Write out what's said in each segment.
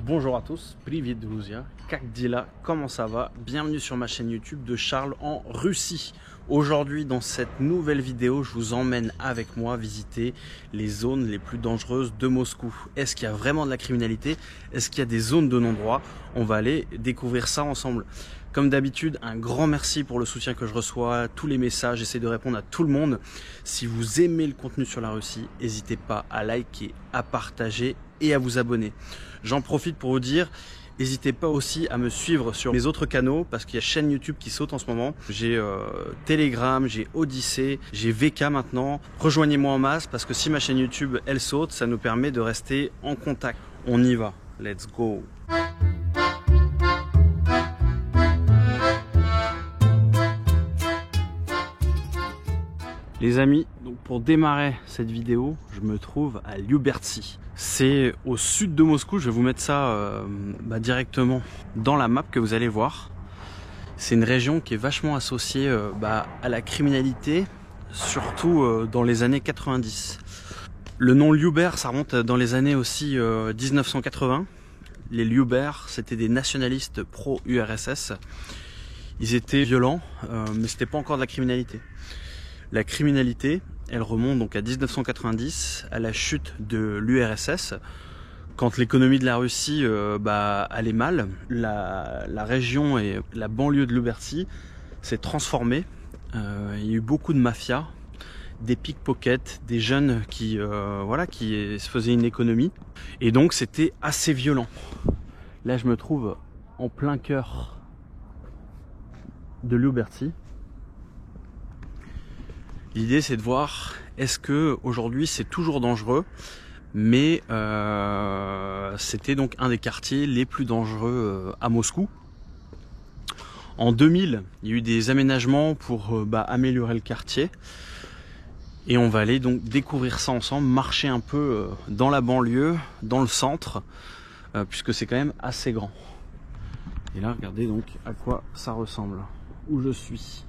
Bonjour à tous, Privet Druzia, Как dela, comment ça va? Bienvenue sur ma chaîne YouTube de Charles en Russie. Aujourd'hui, dans cette nouvelle vidéo, je vous emmène avec moi visiter les zones les plus dangereuses de Moscou. Est-ce qu'il y a vraiment de la criminalité? Est-ce qu'il y a des zones de non-droit? On va aller découvrir ça ensemble. Comme d'habitude, un grand merci pour le soutien que je reçois, tous les messages, j'essaie de répondre à tout le monde. Si vous aimez le contenu sur la Russie, n'hésitez pas à liker, à partager et à vous abonner. J'en profite pour vous dire, n'hésitez pas aussi à me suivre sur mes autres canaux parce qu'il y a chaîne YouTube qui saute en ce moment. J'ai Telegram, j'ai Odyssey, j'ai VK maintenant. Rejoignez-moi en masse parce que si ma chaîne YouTube elle saute, ça nous permet de rester en contact. On y va, let's go! Les amis, donc pour démarrer cette vidéo, je me trouve à Lyubertsy. C'est au sud de Moscou, je vais vous mettre ça directement dans la map que vous allez voir. C'est une région qui est vachement associée à la criminalité, surtout dans les années 90. Le nom Lyuber, ça remonte dans les années aussi 1980. Les Lyuber, c'était des nationalistes pro-URSS. Ils étaient violents, mais c'était pas encore de la criminalité. La criminalité, elle remonte donc à 1990, à la chute de l'URSS. Quand l'économie de la Russie allait mal, la région et la banlieue de Lyubertsy s'est transformée. Il y a eu beaucoup de mafias, des pickpockets, des jeunes qui se faisaient une économie. Et donc c'était assez violent. Là je me trouve en plein cœur de Lyubertsy. L'idée c'est de voir est-ce que aujourd'hui c'est toujours dangereux, mais c'était donc un des quartiers les plus dangereux à Moscou. En 2000, il y a eu des aménagements pour améliorer le quartier et on va aller donc découvrir ça ensemble, marcher un peu dans la banlieue, dans le centre, puisque c'est quand même assez grand. Et là regardez donc à quoi ça ressemble, où je suis.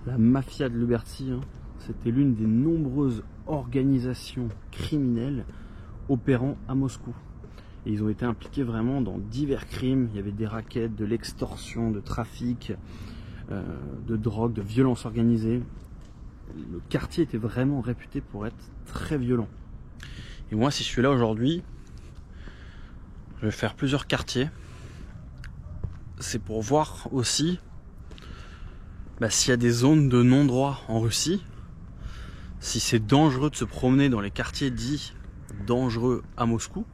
La mafia de Lyubertsy, c'était l'une des nombreuses organisations criminelles opérant à Moscou. Et ils ont été impliqués vraiment dans divers crimes. Il y avait des rackets, de l'extorsion, de trafic, de drogue, de violence organisée. Le quartier était vraiment réputé pour être très violent. Et moi, si je suis là aujourd'hui, je vais faire plusieurs quartiers. C'est pour voir aussi s'il y a des zones de non-droit en Russie, si c'est dangereux de se promener dans les quartiers dits dangereux à Moscou,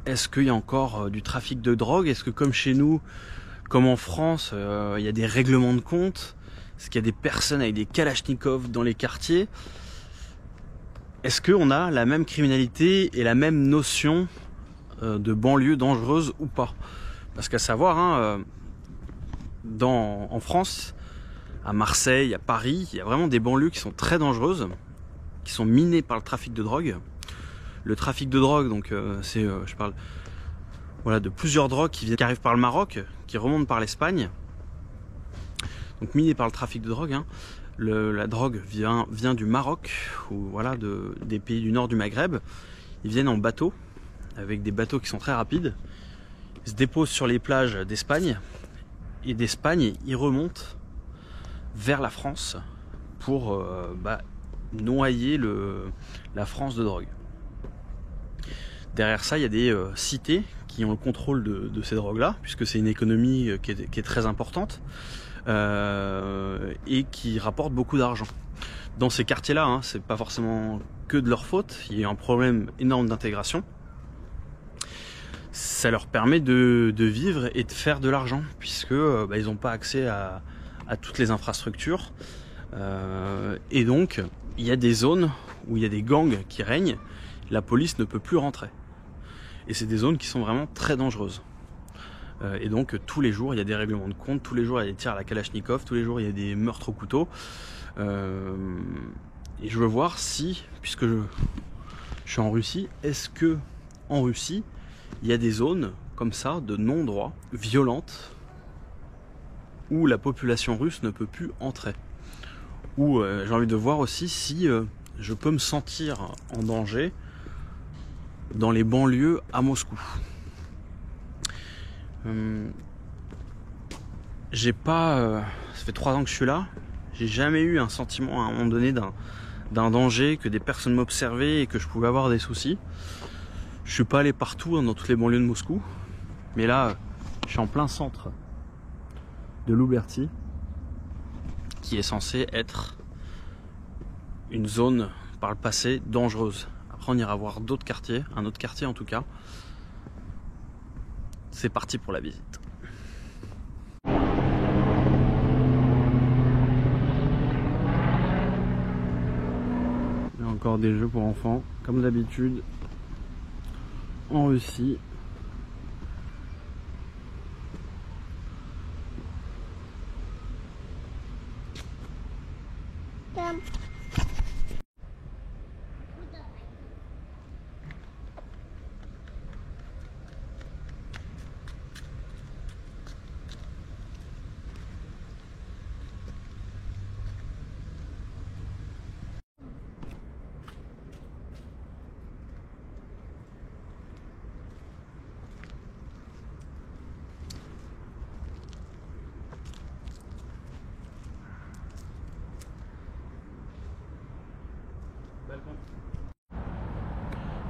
est-ce qu'il y a encore du trafic de drogue? Est-ce que comme chez nous, comme en France, il y a des règlements de compte? Est-ce qu'il y a des personnes avec des kalachnikovs dans les quartiers? Est-ce qu'on a la même criminalité et la même notion de banlieue dangereuse ou pas? Parce qu'à savoir, en France, à Marseille, à Paris, il y a vraiment des banlieues qui sont très dangereuses, qui sont minées par le trafic de drogue. Le trafic de drogue, donc je parle de plusieurs drogues qui arrivent par le Maroc, qui remontent par l'Espagne. Donc minées par le trafic de drogue. La drogue vient du Maroc ou des pays du nord du Maghreb. Ils viennent en bateau, avec des bateaux qui sont très rapides. Ils se déposent sur les plages d'Espagne. Et d'Espagne, ils remontent vers la France pour noyer la France de drogue. Derrière ça, il y a des cités qui ont le contrôle de ces drogues-là, puisque c'est une économie qui est très importante et qui rapporte beaucoup d'argent. Dans ces quartiers-là, c'est pas forcément que de leur faute, il y a un problème énorme d'intégration. Ça leur permet de vivre et de faire de l'argent, puisque ils n'ont pas accès à toutes les infrastructures. Et donc, il y a des zones où il y a des gangs qui règnent, la police ne peut plus rentrer. Et c'est des zones qui sont vraiment très dangereuses. Et donc, tous les jours, il y a des règlements de compte, tous les jours, il y a des tirs à la Kalachnikov, tous les jours, il y a des meurtres au couteau. Et je veux voir si, puisque je suis en Russie, est-ce que en Russie, il y a des zones comme ça, de non-droit, violente, où la population russe ne peut plus entrer. Où j'ai envie de voir aussi si je peux me sentir en danger dans les banlieues à Moscou. J'ai pas... ça fait 3 ans que je suis là, j'ai jamais eu un sentiment à un moment donné d'un danger, que des personnes m'observaient et que je pouvais avoir des soucis. Je suis pas allé partout, hein, dans toutes les banlieues de Moscou, mais là je suis en plein centre de Louberty, qui est censé être une zone par le passé dangereuse. Après on ira voir d'autres quartiers, un autre quartier en tout cas. C'est parti pour la visite. Il y a encore des jeux pour enfants, comme d'habitude, en Russie.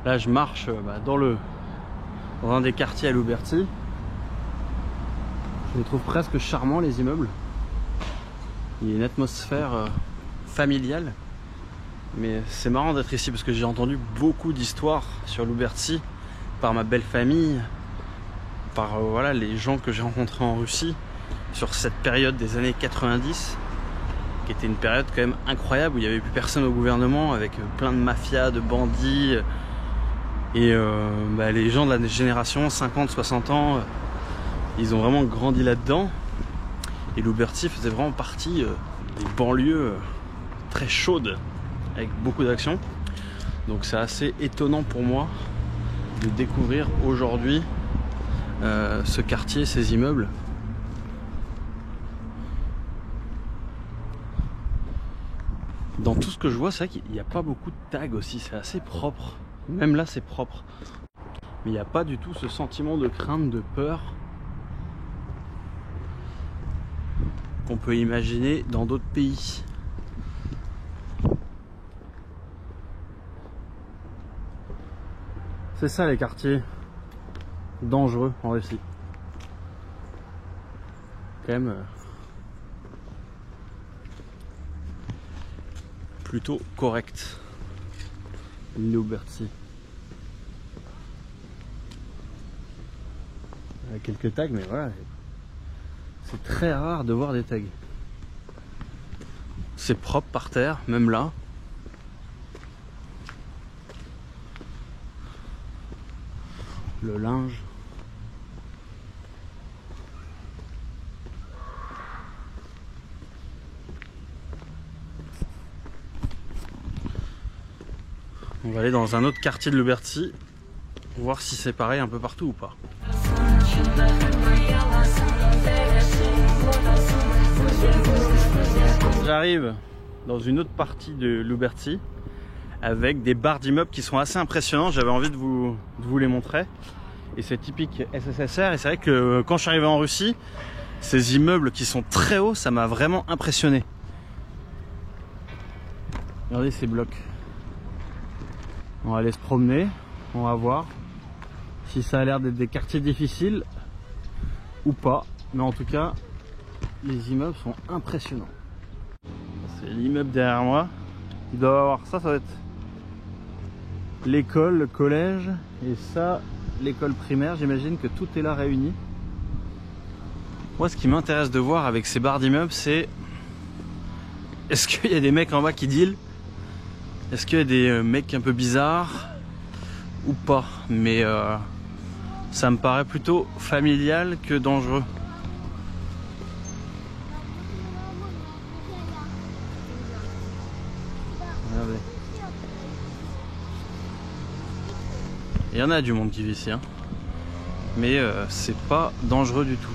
Là je marche dans un des quartiers à Louberty. Je les trouve presque charmants, les immeubles. Il y a une atmosphère familiale. Mais c'est marrant d'être ici parce que j'ai entendu beaucoup d'histoires sur Louberty par ma belle famille, par voilà, les gens que j'ai rencontrés en Russie sur cette période des années 90, qui était une période quand même incroyable où il n'y avait plus personne au gouvernement, avec plein de mafias, de bandits. Et les gens de la génération 50-60 ans, ils ont vraiment grandi là-dedans. Et Louberty faisait vraiment partie des banlieues très chaudes, avec beaucoup d'action. Donc c'est assez étonnant pour moi de découvrir aujourd'hui ce quartier, ces immeubles. Dans tout ce que je vois, c'est vrai qu'il n'y a pas beaucoup de tags aussi, c'est assez propre. Même là c'est propre. Mais il n'y a pas du tout ce sentiment de crainte, de peur qu'on peut imaginer dans d'autres pays. C'est ça les quartiers dangereux en Russie. Quand même plutôt correct. Louberty. Il y a quelques tags, mais voilà, c'est très rare de voir des tags. C'est propre par terre, même là. Le linge. On va aller dans un autre quartier de Louberty, voir si c'est pareil un peu partout ou pas. J'arrive dans une autre partie de Louberty avec des barres d'immeubles qui sont assez impressionnants. J'avais envie de vous les montrer. Et c'est typique SSSR. Et c'est vrai que quand je suis arrivé en Russie, ces immeubles qui sont très hauts, ça m'a vraiment impressionné. Regardez ces blocs. On va aller se promener, on va voir si ça a l'air d'être des quartiers difficiles ou pas. Mais en tout cas, les immeubles sont impressionnants. C'est l'immeuble derrière moi. Il doit avoir ça doit être l'école, le collège, et ça, l'école primaire. J'imagine que tout est là réuni. Moi, ce qui m'intéresse de voir avec ces barres d'immeubles, c'est est-ce qu'il y a des mecs en bas qui deal? Est-ce qu'il y a des mecs un peu bizarres ou pas? Mais ça me paraît plutôt familial que dangereux. Regardez. Il y en a du monde qui vit ici. Hein. mais c'est pas dangereux du tout.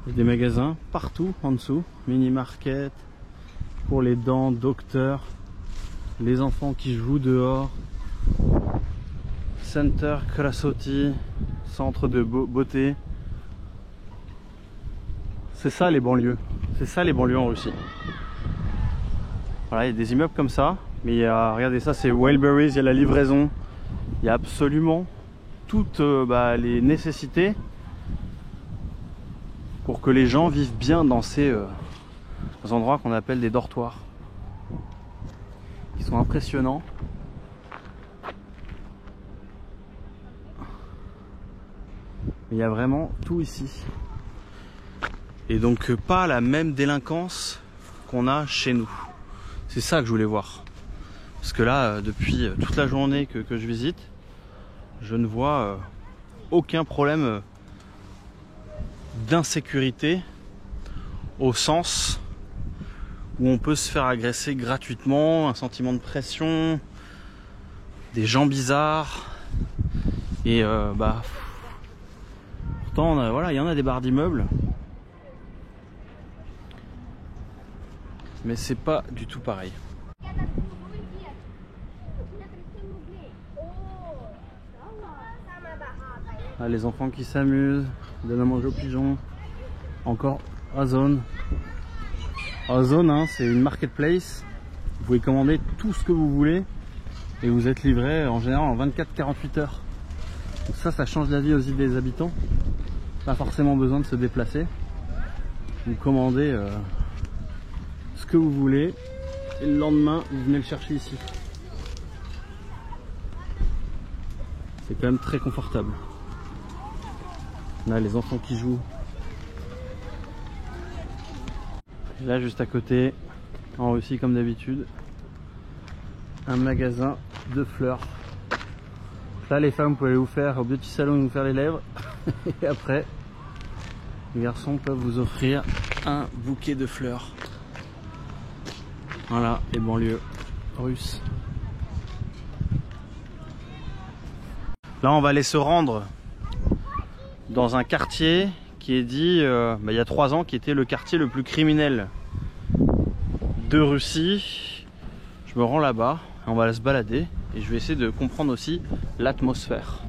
Il y a des magasins partout en dessous, mini market, pour les dents, docteur, les enfants qui jouent dehors, Center Krasoti, centre de beauté. C'est ça les banlieues, c'est ça les banlieues en Russie. Voilà, il y a des immeubles comme ça, mais il y a, regardez ça, c'est Wildberries, il y a la livraison, il y a absolument toutes les nécessités pour que les gens vivent bien dans ces endroits qu'on appelle des dortoirs. Ils sont impressionnants. Il y a vraiment tout ici. Et donc pas la même délinquance qu'on a chez nous. C'est ça que je voulais voir. Parce que là, depuis toute la journée que je visite, je ne vois aucun problème d'insécurité au sens où on peut se faire agresser gratuitement, un sentiment de pression, des gens bizarres et pourtant voilà, il y en a des barres d'immeubles, mais c'est pas du tout pareil. Ah, les enfants qui s'amusent, ils donnent à manger aux pigeons. Encore Ozon. Ozon, hein, c'est une marketplace. Vous pouvez commander tout ce que vous voulez et vous êtes livré en général en 24-48 heures. Donc ça change la vie aussi des habitants. Pas forcément besoin de se déplacer. Vous commandez ce que vous voulez et le lendemain vous venez le chercher ici. C'est quand même très confortable. Là, les enfants qui jouent. Et là, juste à côté, en Russie comme d'habitude, un magasin de fleurs. Là, les femmes, vous pouvez vous faire au beauty salon, vous faire les lèvres. Et après, les garçons peuvent vous offrir un bouquet de fleurs. Voilà, les banlieues russes. Là, on va aller se rendre dans un quartier qui est dit il y a 3 ans qui était le quartier le plus criminel de Russie. Je me rends là-bas, on va se balader et je vais essayer de comprendre aussi l'atmosphère.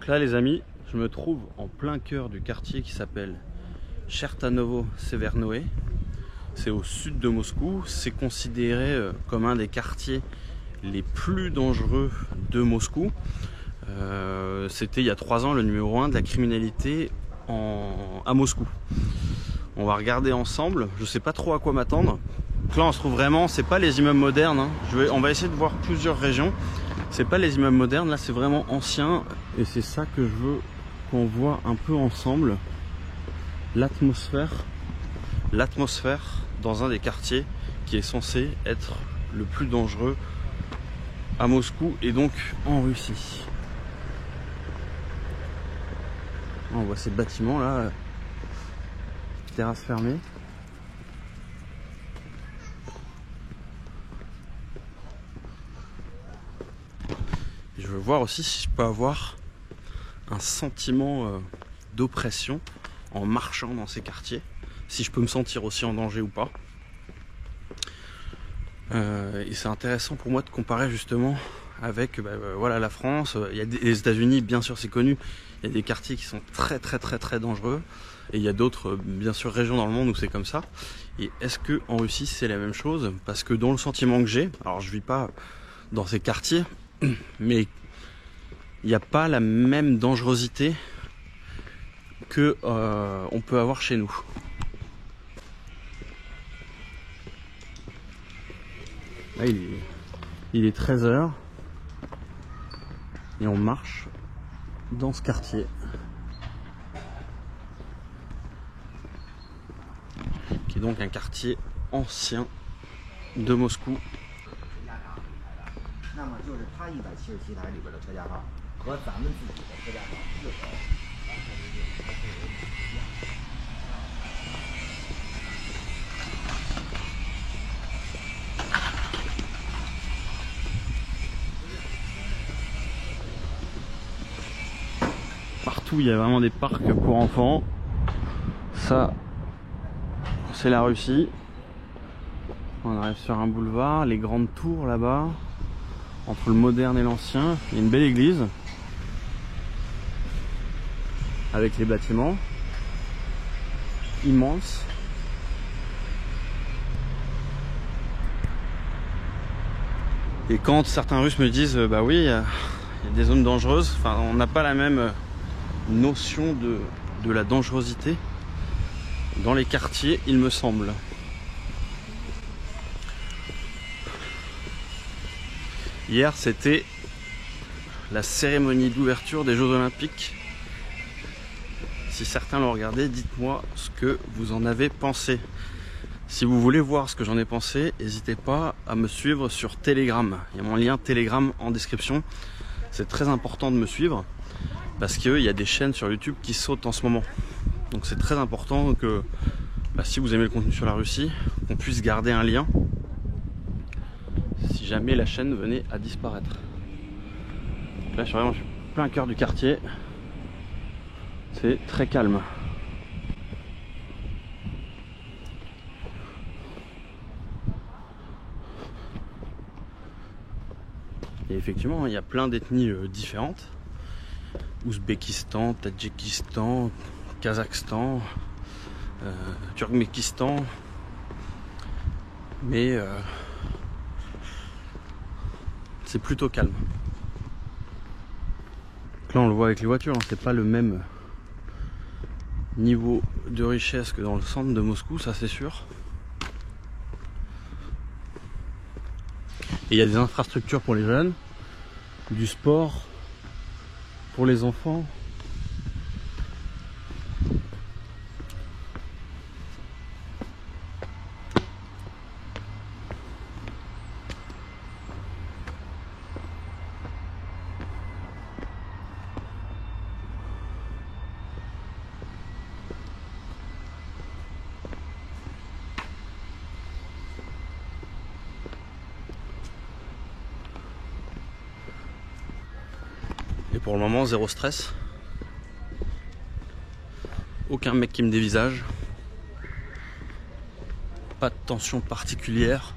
Là les amis, je me trouve en plein cœur du quartier qui s'appelle Chertanovo-Severnoe. C'est au sud de Moscou, c'est considéré comme un des quartiers les plus dangereux de Moscou. C'était il y a 3 ans le numéro 1 de la criminalité à Moscou. On va regarder ensemble, je sais pas trop à quoi m'attendre. Là on se trouve vraiment, c'est pas les immeubles modernes, hein. On va essayer de voir plusieurs régions. C'est pas les immeubles modernes, là c'est vraiment ancien et c'est ça que je veux qu'on voit un peu ensemble. L'atmosphère dans un des quartiers qui est censé être le plus dangereux à Moscou et donc en Russie. On voit ces bâtiments là, terrasse fermée. Je veux voir aussi si je peux avoir un sentiment d'oppression en marchant dans ces quartiers, si je peux me sentir aussi en danger ou pas. Et c'est intéressant pour moi de comparer justement avec voilà, la France. Il y a les États-Unis, bien sûr, c'est connu. Il y a des quartiers qui sont très dangereux. Et il y a d'autres, bien sûr, régions dans le monde où c'est comme ça. Et est-ce que en Russie c'est la même chose? Parce que dans le sentiment que j'ai, alors je vis pas dans ces quartiers, mais il n'y a pas la même dangerosité que on peut avoir chez nous. Là, il est 13 h et on marche dans ce quartier qui est donc un quartier ancien de Moscou. Partout il y a vraiment des parcs pour enfants. Ça c'est la Russie. On arrive sur un boulevard, les grandes tours là-bas, entre le moderne et l'ancien. Il y a une belle église avec les bâtiments immenses. Et quand certains Russes me disent bah oui, il y a des zones dangereuses, enfin on n'a pas la même notion de la dangerosité dans les quartiers, il me semble. Hier c'était la cérémonie d'ouverture des Jeux Olympiques. Si certains l'ont regardé, dites-moi ce que vous en avez pensé. Si vous voulez voir ce que j'en ai pensé, n'hésitez pas à me suivre sur Telegram. Il y a mon lien Telegram en description. C'est très important de me suivre parce qu'il y a des chaînes sur YouTube qui sautent en ce moment. Donc c'est très important que si vous aimez le contenu sur la Russie, qu'on puisse garder un lien si jamais la chaîne venait à disparaître. Donc là je suis vraiment plein cœur du quartier. C'est très calme. Et effectivement, il y a plein d'ethnies différentes. Ouzbékistan, Tadjikistan, Kazakhstan, Turkménistan. Mais c'est plutôt calme. Là, on le voit avec les voitures, hein, c'est pas le même niveau de richesse que dans le centre de Moscou, ça c'est sûr. Et il y a des infrastructures pour les jeunes, du sport pour les enfants. Et pour le moment, zéro stress. Aucun mec qui me dévisage. Pas de tension particulière.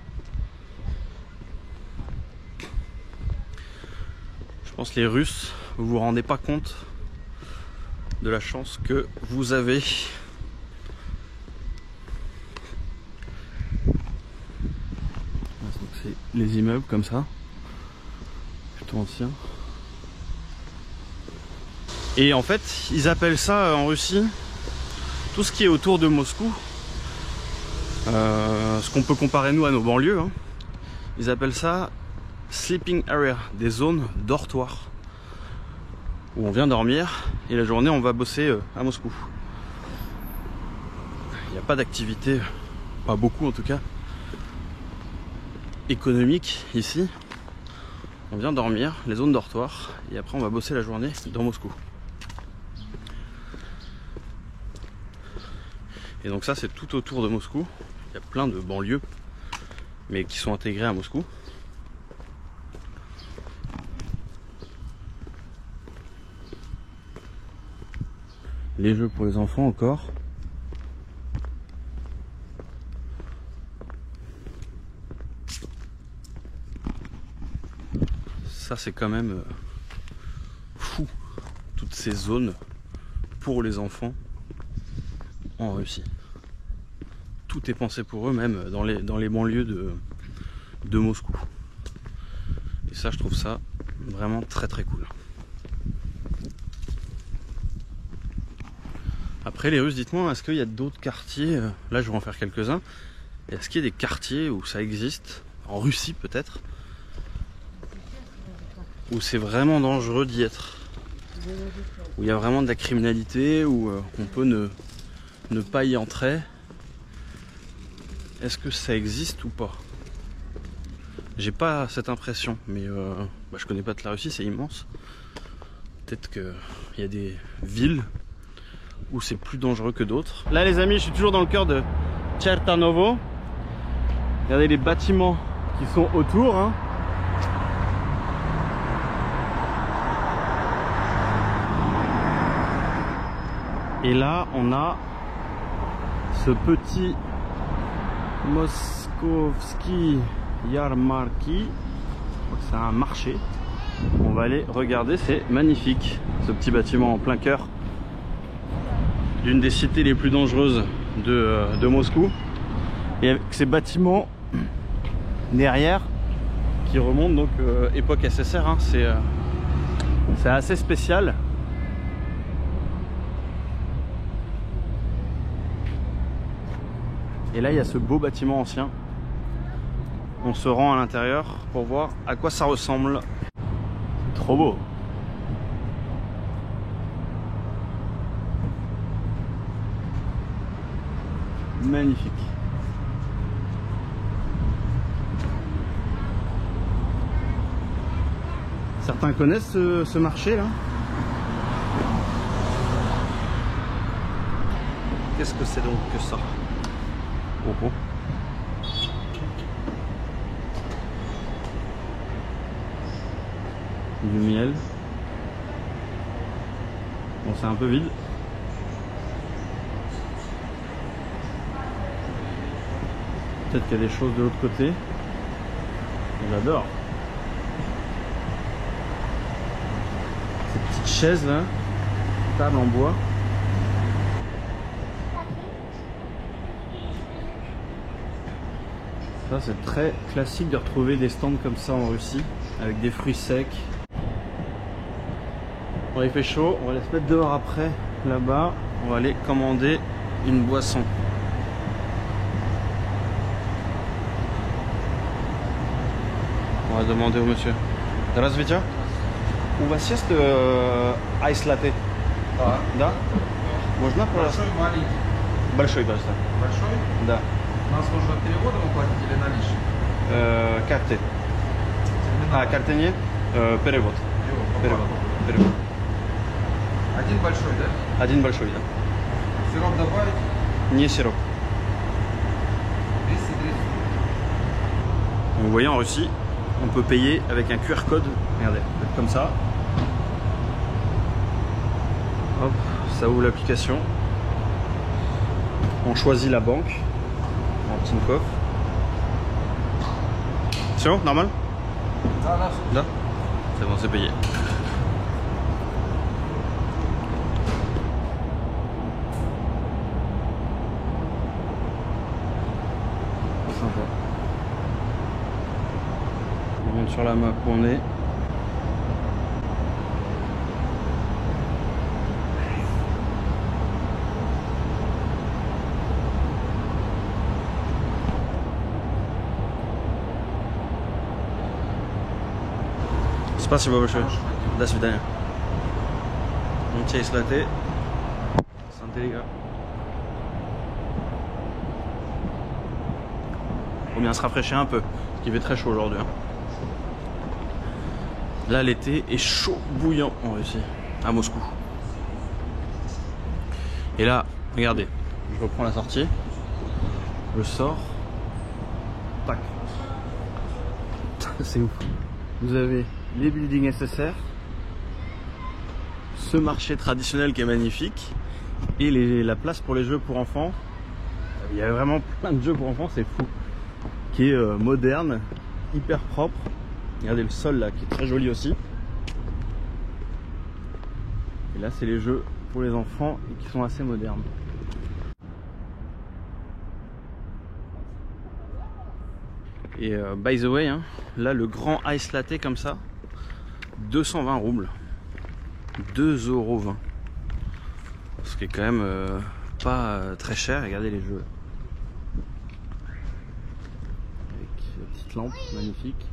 Je pense que les Russes, vous vous rendez pas compte de la chance que vous avez. C'est les immeubles comme ça, plutôt anciens. Et en fait, ils appellent ça en Russie, tout ce qui est autour de Moscou, ce qu'on peut comparer nous à nos banlieues, hein, ils appellent ça sleeping area, des zones dortoirs, où on vient dormir et la journée on va bosser à Moscou. Il n'y a pas d'activité, pas beaucoup en tout cas, économique ici. On vient dormir, les zones dortoirs, et après on va bosser la journée dans Moscou. Et donc ça c'est tout autour de Moscou. Il y a plein de banlieues, mais qui sont intégrées à Moscou. Les jeux pour les enfants encore. Ça c'est quand même fou, toutes ces zones pour les enfants en Russie. Tout est pensé pour eux, même dans les banlieues de Moscou. Et ça, je trouve ça vraiment très très cool. Après, les Russes, dites-moi, est-ce qu'il y a d'autres quartiers, là je vais en faire quelques-uns, est-ce qu'il y a des quartiers où ça existe, en Russie peut-être, où c'est vraiment dangereux d'y être, où il y a vraiment de la criminalité, où on peut ne pas y entrer? Est-ce que ça existe ou pas? J'ai pas cette impression, mais je connais pas toute la Russie, c'est immense. Peut-être qu'il y a des villes où c'est plus dangereux que d'autres. Là les amis, je suis toujours dans le cœur de Chertanovo. Regardez les bâtiments qui sont autour, hein. Et là on a ce petit Moskovski Yarmarki, c'est un marché. On va aller regarder, c'est magnifique ce petit bâtiment en plein cœur d'une des cités les plus dangereuses de Moscou, et avec ces bâtiments derrière qui remontent donc époque SSR, hein. C'est assez spécial. Et là il y a ce beau bâtiment ancien. On se rend à l'intérieur pour voir à quoi ça ressemble. C'est trop beau. Magnifique. Certains connaissent ce marché là? Qu'est-ce que c'est donc que ça? Oh oh. Du miel. Bon, c'est un peu vide. Peut-être qu'il y a des choses de l'autre côté. J'adore. Ces petites chaises là, table en bois. Ça c'est très classique de retrouver des stands comme ça en Russie, avec des fruits secs. Bon, il fait chaud, on va aller se mettre dehors après, là-bas. On va aller commander une boisson. On va demander au monsieur. Здравствуйте. У вас есть айс латте? Да? Можно просто? Большой, маленький. Большой, пожалуйста. Большой? Да. У нас нужно переводом оплатить или наличными? Карты. Карты нет? Перевод. Перевод. Один большой, да? Один большой, да. Сироп добавить? Не сироп. 230. Vous voyez, en Russie, on peut payer avec un QR code. Regardez, comme ça. Hop, ça ouvre l'application. On choisit la banque. En Tinkoff. C'est bon, normal? Да. C'est bon, c'est payé. Sympa. On monte sur la map où on est. Спасибо большое. До свидания. Un petit ice latte. Santé les gars. Faut bien se rafraîchir un peu, parce qu'il fait très chaud aujourd'hui. Là l'été est chaud bouillant en Russie, à Moscou. Et là, regardez, je reprends la sortie. Je sors. Tac. C'est ouf. Vous avez les buildings SSR, ce marché traditionnel qui est magnifique, et la place pour les jeux pour enfants. Il y a vraiment plein de jeux pour enfants, c'est fou. Qui est moderne, hyper propre. Regardez le sol là qui est très joli aussi. Et là c'est les jeux pour les enfants et qui sont assez modernes. Et by the way, hein, là le grand ice latte comme ça, 220 roubles, 2,20 €. Ce qui est quand même pas très cher. Regardez les jeux. Avec la petite lampe magnifique.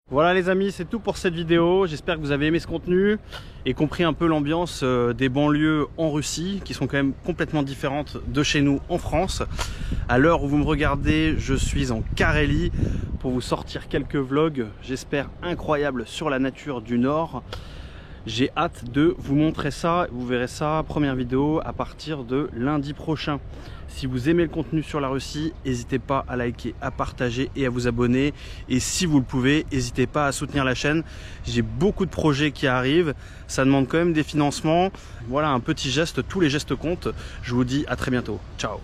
Voilà les amis, c'est tout pour cette vidéo. J'espère que vous avez aimé ce contenu et compris un peu l'ambiance des banlieues en Russie, qui sont quand même complètement différentes de chez nous en France. À l'heure où vous me regardez, je suis en Carélie pour vous sortir quelques vlogs, j'espère incroyables, sur la nature du Nord. J'ai hâte de vous montrer ça. Vous verrez ça, première vidéo, à partir de lundi prochain. Si vous aimez le contenu sur la Russie, n'hésitez pas à liker, à partager et à vous abonner. Et si vous le pouvez, n'hésitez pas à soutenir la chaîne. J'ai beaucoup de projets qui arrivent. Ça demande quand même des financements. Voilà un petit geste, tous les gestes comptent. Je vous dis à très bientôt. Ciao.